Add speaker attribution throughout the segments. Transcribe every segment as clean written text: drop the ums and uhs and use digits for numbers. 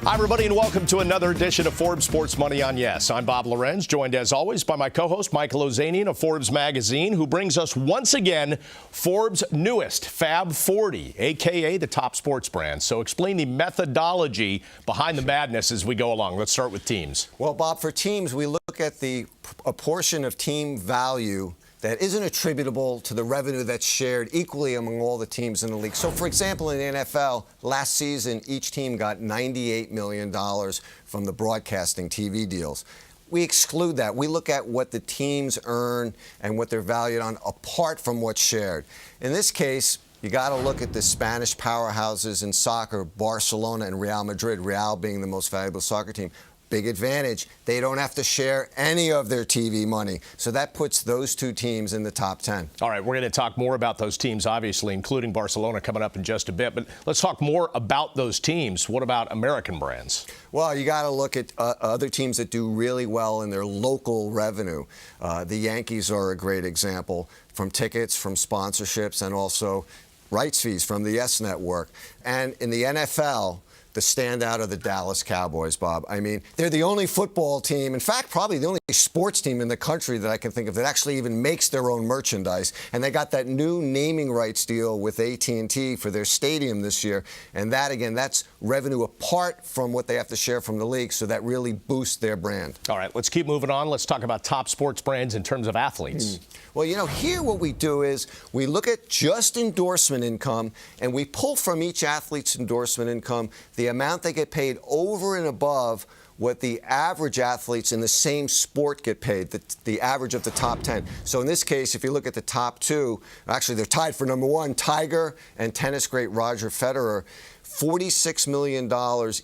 Speaker 1: Hi, everybody, and welcome to another edition of Forbes Sports Money on Yes. I'm Bob Lorenz, joined as always by my co-host Michael Ozanian of Forbes Magazine, who brings us once again Forbes' newest Fab 40, a.k.a. the top sports brand. So explain the methodology behind the madness as we go along. Let's start with teams.
Speaker 2: Well, Bob, for teams, we look at a portion of team value that isn't attributable to the revenue that's shared equally among all the teams in the league. So, for example, in the NFL, last season, each team got $98 million from the broadcasting TV deals. We exclude that. We look at what the teams earn and what they're valued on apart from what's shared. In this case, you got to look at the Spanish powerhouses in soccer, Barcelona and Real Madrid, Real being the most valuable soccer team. Big advantage. They don't have to share any of their TV money. So that puts those two teams in the top 10.
Speaker 1: All right, we're going to talk more about those teams, obviously, including Barcelona coming up in just a bit. But let's talk more about those teams. What about American brands?
Speaker 2: Well, you got to look at other teams that do really well in their local revenue. The Yankees are a great example, from tickets, from sponsorships, and also rights fees from the YES Network. And in the NFL, the standout of the Dallas Cowboys, Bob. I mean, they're the only football team, in fact, probably the only sports team in the country that I can think of that actually even makes their own merchandise. And they got that new naming rights deal with AT&T for their stadium this year. And that, again, that's revenue apart from what they have to share from the league, so that really boosts their brand.
Speaker 1: All right, let's keep moving on. Let's talk about top sports brands in terms of athletes.
Speaker 2: Well, you know, here what we do is we look at just endorsement income, and we pull from each athlete's endorsement income the amount they get paid over and above what the average athletes in the same sport get paid, the average of the top 10. So in this case, if you look at the top two, actually they're tied for number one, Tiger and tennis great Roger Federer. $46 million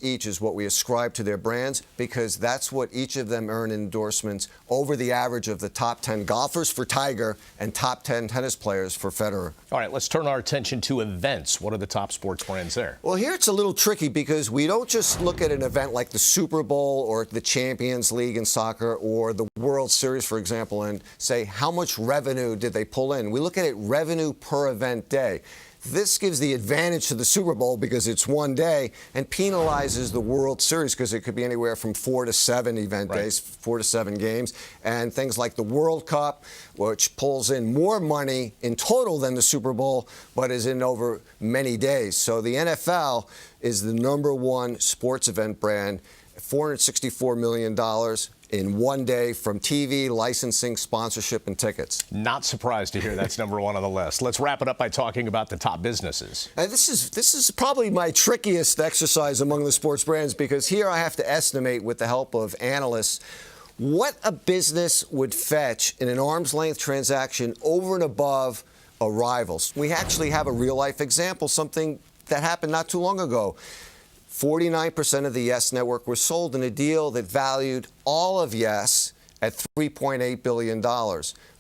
Speaker 2: each is what we ascribe to their brands, because that's what each of them earn in endorsements over the average of the top 10 golfers for Tiger and top 10 tennis players for Federer.
Speaker 1: All right, let's turn our attention to events. What are the top sports brands there?
Speaker 2: Well, here it's a little tricky, because we don't just look at an event like the Super Bowl or the Champions League in soccer or the World Series, for example, and say how much revenue did they pull in. We look at it revenue per event day. This gives the advantage to the Super Bowl because it's one day, and penalizes the World Series because it could be anywhere from 4 to 7 event days, 4 to 7 games, and things like the World Cup, which pulls in more money in total than the Super Bowl, but is in over many days. So the NFL is the number one sports event brand, $464 million in one day from TV, licensing, sponsorship, and tickets.
Speaker 1: Not surprised to hear that's number one on the list. Let's wrap it up by talking about the top businesses.
Speaker 2: This is probably my trickiest exercise among the sports brands, because here I have to estimate, with the help of analysts, what a business would fetch in an arm's length transaction over and above a rival's. We actually have a real-life example, something that happened not too long ago. 49% of the YES Network was sold in a deal that valued all of YES at $3.8 billion.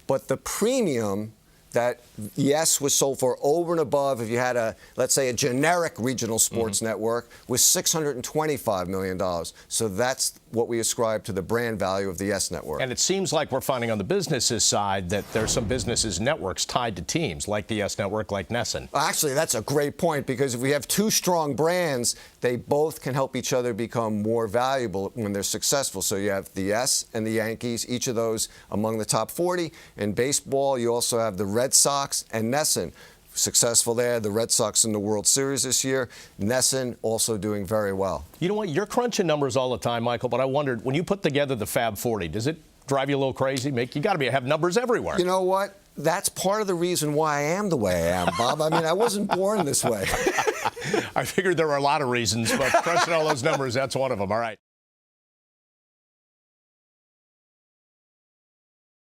Speaker 2: But the premium that YES was sold for over and above, if you had let's say, a generic regional sports network, was $625 million. So that's what we ascribe to the brand value of the YES Network.
Speaker 1: And it seems like we're finding on the businesses side that there's some businesses networks tied to teams, like the YES Network, like NESN.
Speaker 2: Actually, that's a great point, because if we have two strong brands, they both can help each other become more valuable when they're successful. So you have the YES and the Yankees, each of those among the top 40. In baseball, you also have the Red Sox and NESN. Successful there. The Red Sox in the World Series this year. NESN also doing very well.
Speaker 1: You know what? You're crunching numbers all the time, Michael, but I wondered, when you put together the Fab 40, does it drive you a little crazy? You got to have numbers everywhere.
Speaker 2: You know what? That's part of the reason why I am the way I am, Bob. I mean, I wasn't born this way.
Speaker 1: I figured there were a lot of reasons, but crunching all those numbers, that's one of them. All right.